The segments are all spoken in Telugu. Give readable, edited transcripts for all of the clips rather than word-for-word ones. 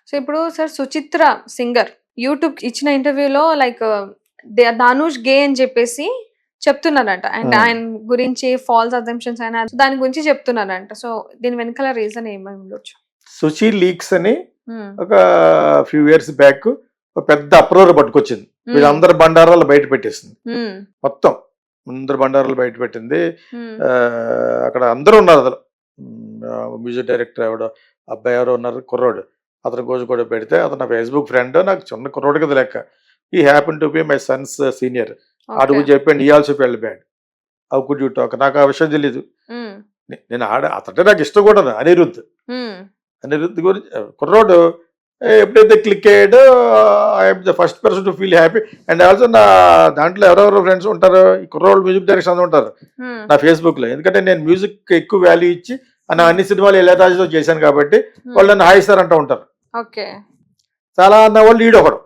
సో ఇప్పుడు సార్ సుచిత్ర సింగర్ యూట్యూబ్ ఇచ్చిన ఇంటర్వ్యూలో లైక్ ధనుష్ గే అని చెప్పేసి చెప్తున్నారంట. అండ్ ఆయన గురించి ఫాల్స్ అజంప్షన్స్ అయినా దాని గురించి చెప్తున్నారంట. సో దీని వెనకాల రీజన్ ఏమై ఉండొచ్చు? సుచి లీక్స్ అని ఒక ఫ్యూ ఇయర్స్ బ్యాక్ ఒక పెద్ద అప్రోర్ పట్టుకొచ్చింది. వీళ్ళందరి బండారాలు బయట పెట్టేసింది. మొత్తం అందరు బండారాలు బయట పెట్టింది. అక్కడ అందరూ ఉన్నారు. అసలు మ్యూజిక్ డైరెక్టర్ ఎవడో అబ్బాయి ఎవరో ఉన్నారు, కుర్రోడు. అతను కోసి కూడా పెడితే అతను నా ఫేస్బుక్ ఫ్రెండ్, నాకు చిన్న కుర్రోడు కదా లెక్క. ఈ happen to be my Sons senior. అడుగు చెప్పండి ఈ ఆల్సో పెళ్ళి bad how could you talk. నాకు ఆ విషయం తెలీదు. నేను అతడే నాకు ఇష్టం కూడా అనిరుద్ధ్. అనిరుద్ధ్ గురించి కుర్రోడు ఎప్పుడైతే క్లిక్ అయ్యాడో I'm the first person to feel happy. And also నా దాంట్లో ఎవరెవరో ఫ్రెండ్స్ ఉంటారు, ఈ కుర్రోళ్ళు మ్యూజిక్ డైరెక్షన్ అందరూ ఉంటారు నా ఫేస్బుక్ లో. ఎందుకంటే నేను మ్యూజిక్ ఎక్కువ వాల్యూ ఇచ్చి అన్ని సినిమాలు ఇళయరాజుతో చేశాను కాబట్టి వాళ్ళు నన్ను హాయిస్తారు అంటూ ఉంటారు. చాలా అన్న వాళ్ళు ఈడు ఒకడు.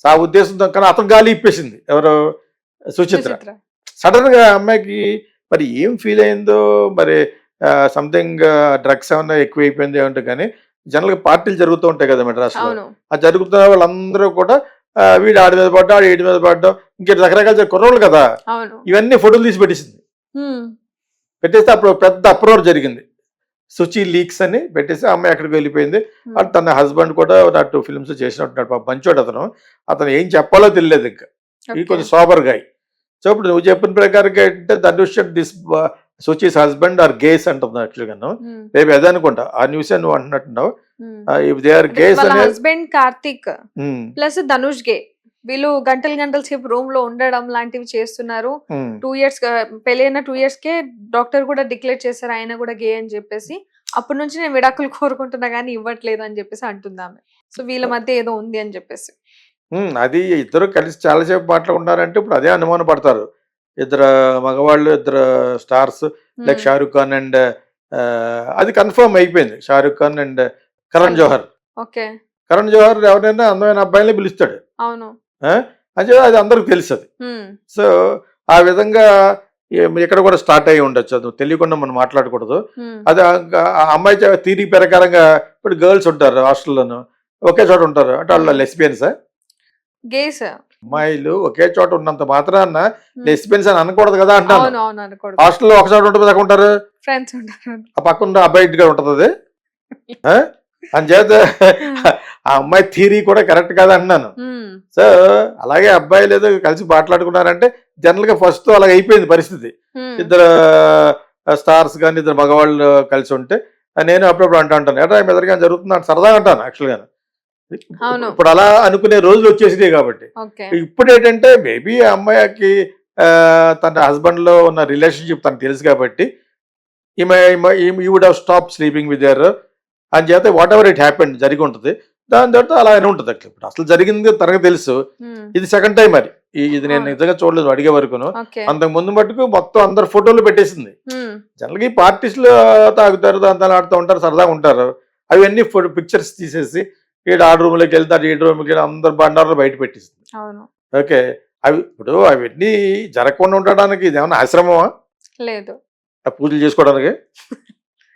ఆ ఉద్దేశంతో కానీ అతను గాలి ఇప్పేసింది ఎవరు, సుచిత్ర. సడన్ గా అమ్మాయికి మరి ఏం ఫీల్ అయిందో మరి, సంథింగ్ డ్రగ్స్ ఏమన్నా ఎక్కువ అయిపోయింది ఏమంటే. కానీ జనరల్ గా పార్టీలు జరుగుతూ ఉంటాయి కదా మెడ్రాస్లో. ఆ జరుగుతున్న వాళ్ళందరూ కూడా వీడు ఆడి మీద పడ్డా, ఆడి ఏడి మీద పడ్డా, ఇంకే రకరకాల కుర్రోళ్ళు కదా, ఇవన్నీ ఫోటోలు తీసి పెట్టేసింది. పెట్టేస్తే అప్పుడు పెద్ద అప్రోర్ జరిగింది. సుచి లీక్స్ అని పెట్టేసి అమ్మాయి అక్కడికి వెళ్ళిపోయింది. అటు తన హస్బెండ్ కూడా 2 ఫిల్మ్స్ చేసినట్టున్నాడు, మంచోడు అతను. అతను ఏం చెప్పాలో తెలియలేదు ఇంకా. ఈ కొంచెం సోబర్ గాయ్. సో ఇప్పుడు నువ్వు చెప్పిన ప్రకారంగా అంటే Dhanush this Suchi's husband are gays అంటున్నావు యాక్చువల్గా. మేబీ అదే అనుకుంటా, ఆ న్యూస్ నువ్వు అంటున్నట్టున్నావు. ఇఫ్ దే ఆర్ గేస్ అనే husband Karthik plus Dhanush gay వీళ్ళు గంటలు గంటల సేపు రూమ్ లో ఉండడం లాంటివి చేస్తున్నారు. 2 ఇయర్స్ పెళ్ళైన 2 ఇయర్స్ కే డాక్టర్ కూడా డిక్లేర్ చేశారు ఆయన కూడా గే అని చెప్పేసి. అప్పటి నుంచి నేను విడాకులు కోరుకుంటున్నా గానీ ఇవ్వట్లేదు అని చెప్పేసి అంటుందామె. సో వీళ్ళ మధ్య ఏదో ఉంది అని చెప్పేసి. అది ఇద్దరు కలిసి చాలాసేపు మాట్లాడుకున్నారంటే ఇప్పుడు అదే అనుమానం పడతారు. ఇద్దరు మగవాళ్ళు, ఇద్దరు stars like Shahrukh Khan and అది కన్ఫర్మ్ అయిపోయింది. షారూక్ ఖాన్ అండ్ కరణ్ జోహర్. కరణ్ జోహర్ ఎవరైనా అందమైన అబ్బాయిని పిలుస్తాడు. అవును, అంటే అది అందరికి తెలుసు అది. సో ఆ విధంగా ఇక్కడ కూడా స్టార్ట్ అయ్యి ఉండొచ్చు, అది తెలియకుండా మనం మాట్లాడకూడదు. అది ఆ అమ్మాయి థియరీ ప్రకారంగా ఇప్పుడు గర్ల్స్ ఉంటారు హాస్టల్లోనూ, ఒకే చోట ఉంటారు అంటే వాళ్ళు లెస్బియన్సా? గేస్. అమ్మాయిలు ఒకే చోట ఉన్నంత మాత్రాన లెస్బియన్స్ అని అనకూడదు కదా అంటాను. హాస్టల్లో ఒక చోట ఉంటుంది, పక్క ఉంటారు, ఆ పక్కన అబ్బాయి ఇంటిగా ఉంటుంది అది. అంచేత ఆ అమ్మాయి థియరీ కూడా కరెక్ట్ కాదు అంటున్నాను. సో అలాగే అబ్బాయిలు ఏదో కలిసి మాట్లాడుకున్నారంటే జనరల్ గా ఫస్ట్ అలాగ అయిపోయింది పరిస్థితి. ఇద్దరు స్టార్స్ కానీ ఇద్దరు మగవాళ్ళు కలిసి ఉంటే నేను అప్పుడప్పుడు అంటాను ఎట్లా ఎదురుగా జరుగుతుంది సరదాగా అంటాను యాక్చువల్ గా. ఇప్పుడు అలా అనుకునే రోజులు వచ్చేసినాయి కాబట్టి. ఇప్పుడు ఏంటంటే మేబీ ఆ అమ్మాయికి తన హస్బెండ్ లో ఉన్న రిలేషన్షిప్ తనకు తెలుసు కాబట్టి you would have stop sleeping with there అని చేత వాట్ ఎవర్ ఇట్ హ్యాపెండ్ జరిగి ఉంటుంది. దాని తర్వాత అలానే ఉంటుంది. ఇప్పుడు అసలు జరిగింది తనకు తెలుసు. ఇది సెకండ్ టైం మరి ఇది నేను నిజంగా చూడలేదు అడిగే వరకును. అంతకు ముందు మటుకు మొత్తం అందరు ఫోటోలు పెట్టేసింది. జనరల్గా ఈ పార్టీస్లో తాగుతారు, దాంతో ఆడుతూ ఉంటారు, సరదాగా ఉంటారు. అవన్నీ పిక్చర్స్ తీసేసి ఈడు ఆ రూమ్లోకి వెళ్తారు, ఈ రూమ్కి వెళ్ళి అందరు బండారాలు బయట పెట్టేసింది. ఓకే, అవి ఇప్పుడు అవన్నీ జరగకుండా ఉండడానికి ఇది ఏమన్నా ఆశ్రమమా? లేదు, పూజలు చేసుకోవడానికి.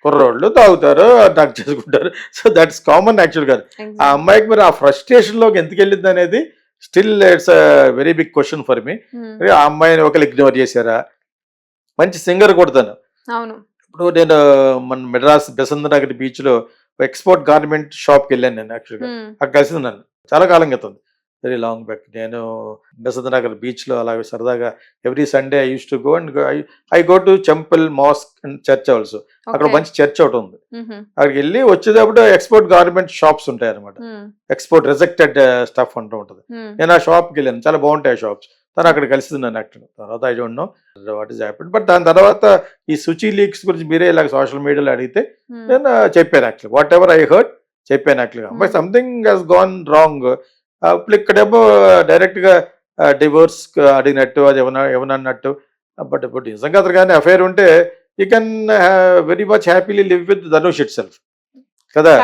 కుర్రోళ్ళు తాగుతారు, డ్రగ్ చేసుకుంటారు. సో దట్స్ కామన్ యాక్చువల్గా. ఆ అమ్మాయికి మరి ఆ ఫ్రస్ట్రేషన్ లోకి ఎందుకు వెళ్ళింది అనేది still it's very big question for me. ఆ అమ్మాయిని ఒకరు ఇగ్నోర్ చేశారా? మంచి సింగర్ కొడతాను. ఇప్పుడు నేను మన మెడ్రాస్ బెసంత్ నగర్ బీచ్ లో ఎక్స్పోర్ట్ గార్మెంట్ షాప్కి వెళ్ళాను నేను యాక్చువల్గా. అక్కడ కలిసింది నన్ను చాలా కాలం క్రితం, వెరీ లాంగ్ బ్యాక్. నేను బెసంత్ నగర్ బీచ్ లో అలాగే సరదాగా every Sunday I use to go and I go to temple, mask and church also. అక్కడ మంచి చర్చ్ ఒకటి ఉంది. అక్కడికి వెళ్ళి వచ్చేటప్పుడు ఎక్స్పోర్ట్ గార్మెంట్ షాప్స్ ఉంటాయి అనమాట. ఎక్స్పోర్ట్ రిజెక్టెడ్ స్టఫ్ అంటూ ఉంటుంది. నేను ఆ షాప్కి వెళ్ళాను, చాలా బాగుంటాయి ఆ షాప్స్. తను అక్కడ కలిసింది నన్ను యాక్చువల్. తర్వాత I don't know what is happened. But దాని తర్వాత ఈ సుచి లీక్స్ గురించి మీరే ఇలాగ సోషల్ మీడియాలో అడిగితే నేను చెప్పాను actual. Whatever I heard చెప్పాను యాక్చువల్గా. But something he's gone wrong. ఇప్పుడు ఇక్కడేమో డైరెక్ట్ గా డివోర్స్ అడిగినట్టు అది ఏమన్నట్టు. బట్ ఇప్పుడు నిజంగా అతను కానీ అఫైర్ ఉంటే you can very much happily live with Dhanush it self కదా.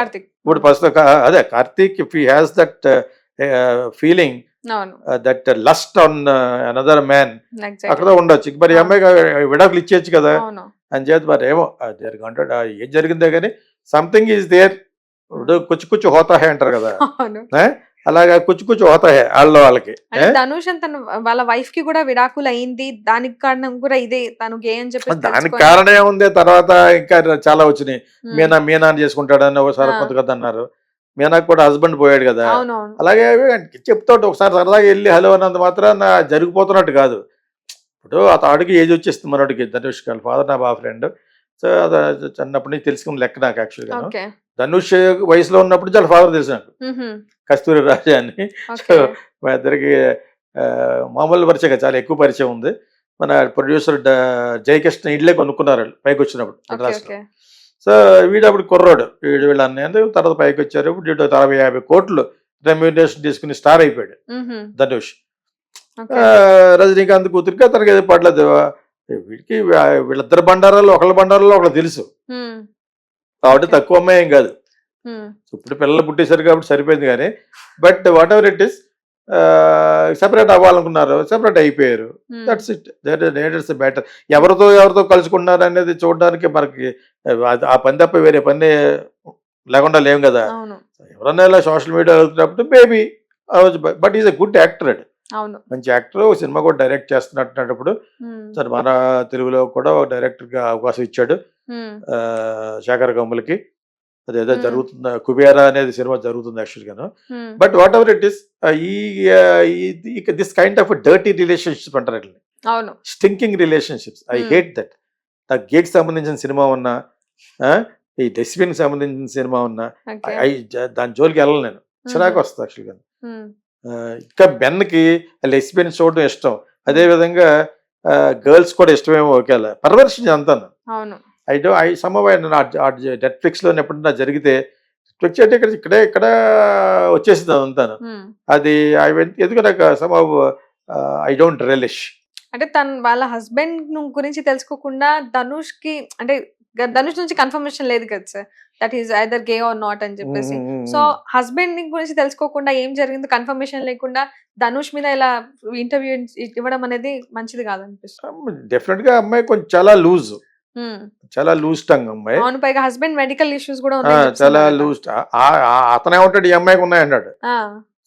ఇప్పుడు ఫస్ట్ అదే Karthik if he has that feeling, that lust on another man, అక్కడ ఉండొచ్చు. మరి అమ్మాయి విడాకులు ఇచ్చేయచ్చు కదా అని చేతి. మరి ఏమో ఏం జరిగిందే కానీ సంథింగ్ ఈజ్ దేర్. ఇప్పుడు కుచ్చు హోతా హే అంటారు కదా, అవును. అలాగా కుచ్చు హోతా హే వాళ్ళకి. అంటే ధనుష్ తన వాళ్ళ వైఫ్ కి కూడా విడాకులు అయింది, దానికి కారణం కూడా ఇదే, తను గే అని చెప్పేసి దానికి తెలుసుకొని. కారణం ఏముంది, తర్వాత ఇంకా చాలా వచ్చినాయి. ఉమ్, మీనా చేసుకుంటాడని ఒకసారి ఆ, కొంత కదా అన్నారు. మీనాకు కూడా హస్బెండ్ పోయాడు కదా. అవునవును. అలాగే చెప్తాడు ఒకసారి సరదాగా వెళ్ళి హలో అన్నంత మాత్రం జరిగిపోతున్నట్టు కాదు. ఇప్పుడు అతడికి ఏజ్ వచ్చేస్తుంది మనోడికి, ధనుష్ వాళ్ళ ఫాదర్ నా బాగా ఫ్రెండ్. సో అది చిన్నప్పటి నుంచి తెలుసుకున్న లెక్క నాకు యాక్చువల్గా. ఓకే. ధనుష్ వయసులో ఉన్నప్పుడు వాళ్ళ ఫాదర్ తెలుసు నాకు, ఉహుం, కస్తూరి రాజా అని. So okay. మా ఇద్దరికి మామూలు పరిచయం కాదు, చాలా ఎక్కువ పరిచయం ఉంది. మన ప్రొడ్యూసర్ జయకృష్ణ ఇళ్ళే కొనుక్కున్నారు వాళ్ళు పైకి వచ్చినప్పుడు ఓకే. మద్రాసులో. ఓకే. సో వీడు అప్పుడు కుర్రాడు, వీళ్ళ అన్నయ్య తర్వాత పైకి వచ్చారు. ఇప్పుడు వీడు 60-50 కోట్లు రెమ్యూనరేషన్ తీసుకుని స్టార్ అయిపోయాడు ఉహుం, ధనుష్. ఓకే. రజనీకాంత్ కూతురికి అతనికి ఏది పడలేదు. వీడికి వీళ్ళిద్దరు బండారాలు, ఒకళ్ళ బండారాలు ఒకళ్ళు తెలుసు ఉమ్, కాబట్టి Okay. తక్కువ అమ్మాయి ఏం కాదు. ఉమ్, ఇప్పుడు పిల్లలు పుట్టేశారు కాబట్టి సరిపోయింది కానీ, but whatever it is separate అవ్వాలనుకున్నారు, సెపరేట్ అయిపోయారు. Um, that's it, that's better. ఎవరితో కలుసుకున్నారు అనేది చూడడానికి మనకి ఆ పని తప్ప వేరే పని లేకుండా లేవు కదా. అవును. ఎవరన్నా ఇలా సోషల్ మీడియా వెళ్తున్నప్పుడు maybe, but is a good actor అండి, అవును. మంచి యాక్టర్. ఒక సినిమా కూడా డైరెక్ట్ చేస్తున్నప్పుడు ఉమ్, సరే మన తెలుగులో కూడా డైరెక్టర్గా అవకాశం ఇచ్చాడు ఉమ్, శేఖర్ కమ్ములకి. అదేదో Hmm. జరుగుతుంది, కుబేరా అనేది సినిమా జరుగుతుంది యాక్చువల్గాను. Um, but whatever it is, this kind of dirty relationship అంటారు, అవును. Stinking relationships. I Hmm. Hate that. నాకు గేట్ సంబంధించిన సినిమా ఉన్నా, ఈ డస్ట్బిన్ సంబంధించిన సినిమా ఉన్నా, ఓకే. దాని జోలికి వెళ్ళను నేను, చిరాకు వస్తుంది యాక్చువల్గా. ఉమ్, ఇంకా బెన్కి లెస్బియన్ చూడడం ఇష్టం, అదే విధంగా గర్ల్స్ కూడా ఇష్టమేమో, ఒకేలా పర్వర్షన్ అంతాను. అవును. ఐ నెట్ఫ్లిక్స్లో ఎప్పుడన్నా జరిగితే నెట్ఫ్లిక్స్ అంటే ఇక్కడ వచ్చేసింది అదంతాను. ఉమ్. అది ఎందుకు నాకు ఐ డోంట్ రిలిష్. అంటే వాళ్ళ హస్బెండ్ గురించి తెలుసుకోకుండా ధనుష్ కి, అంటే ధనుష్ నుంచి కన్ఫర్మేషన్ లేదు కదా sir, that is either gay or not అని చెప్పేసి. సో హస్బెండ్ గురించి తెలుసుకోకుండా ఏం జరిగింది కన్ఫర్మేషన్ లేకుండా ధనుష్ మీద ఇలా ఇంటర్వ్యూ ఇవ్వడం అనేది మంచిది కాదనిపిస్తుంది. డెఫినెట్ గా అమ్మాయి కొంచెం చాలా లూజ్ టంగ్ అమ్మాయి. అవును, పైగా హస్బెండ్ మెడికల్ ఇష్యూస్ కూడా చాలా లూజ్. అతనే ఉంటాడు, ఈ అమ్మాయికి ఉన్నాయన్నాడు.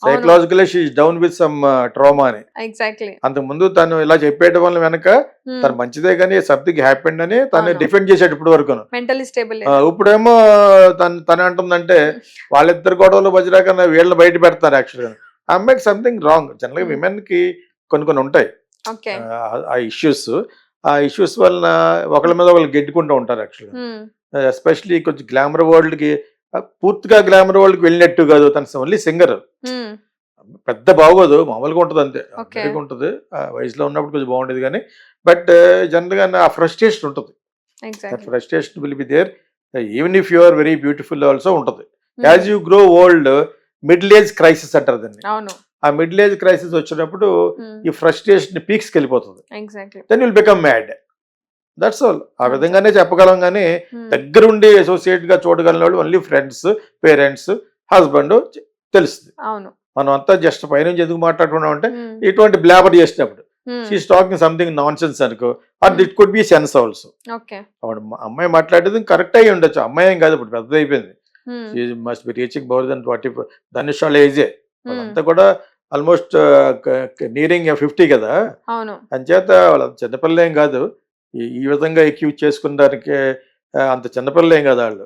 Psychologically she down with some trauma అని. ఎగ్జాక్ట్లీ. అంతకు ముందు తను ఇలా చెప్పేయడం వల్ల వెనక తను మంచిదే కానీ సంథింగ్ హ్యాపెండ్ అని తను డిఫెండ్ చేసాడు ఇప్పటి వరకు. Mentally stable. ఇప్పుడేమో తను అంటుందంటే వాళ్ళిద్దరు గొడవలు బజరా కన్నా వీళ్ళని బయట పెడతారు యాక్చువల్గా. ఆ అమ్మాయికి సంథింగ్ రాంగ్. జనరల్గా విమెన్ కి కొన్ని ఉంటాయి ఆ ఇష్యూస్ వలన ఒకళ్ళ మీద ఒకళ్ళు గెట్టుకుంటూ ఉంటారు యాక్చువల్గా. ఎస్పెషలీ కొంచెం గ్లామర్ వరల్డ్ కి, పూర్తిగా గ్లామర్ వరల్డ్ కి వెళ్ళినట్టు కాదు, తను ఓన్లీ సింగర్. పెద్ద బాగోదు, మామూలుగా ఉంటుంది అంతే, అందరికీ ఉంటుంది. వయసులో ఉన్నప్పుడు కొంచెం బాగుండేది కానీ, బట్ జనరల్ గా ఆ ఫ్రస్ట్రేషన్ ఉంటుంది. Frustration will be there even if you are very beautiful also ఉంటుంది. As you grow old, middle age crisis అంటారు దాన్ని. ఆ మిడిల్ ఏజ్ క్రైసిస్ వచ్చినప్పుడు ఈ ఫ్రస్ట్రేషన్ పీక్స్కి వెళ్ళిపోతుంది. Then will become mad. That's all. ఆ విధంగానే చెప్పగలం కానీ దగ్గరుండి అసోసియేట్ గా చూడగలిగిన వాళ్ళు ఓన్లీ ఫ్రెండ్స్, పేరెంట్స్, హస్బెండ్ తెలుస్తుంది. మనం అంతా జస్ట్ పైనుంచి ఎందుకు మాట్లాడుకున్నాం అంటే ఇటువంటి బ్లాబర్ చేసినప్పుడు she's talking something nonsense అనుకో, or it could be sense also. అమ్మాయి మాట్లాడేది కరెక్ట్ అయ్యి ఉండొచ్చు, అమ్మాయి ఏం కాదు, ఇప్పుడు పెద్ద అయిపోయింది. She must be reaching more than 40. Dhanush వాళ్ళ ఏజే, వాళ్ళంతా కూడా ఆల్మోస్ట్ నియరింగ్ 50 కదా. అంచేత వాళ్ళ చిన్నపిల్ల ఏం కాదు, ఈ విధంగా ఎక్యూజ్ చేసుకున్న దానికి అంత చిన్నపిల్ల ఏం కాదు వాళ్ళు.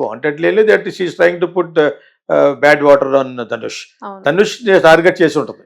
Wantedly that she is trying to put bad water on Dhanush target చేసి ఉంటుంది.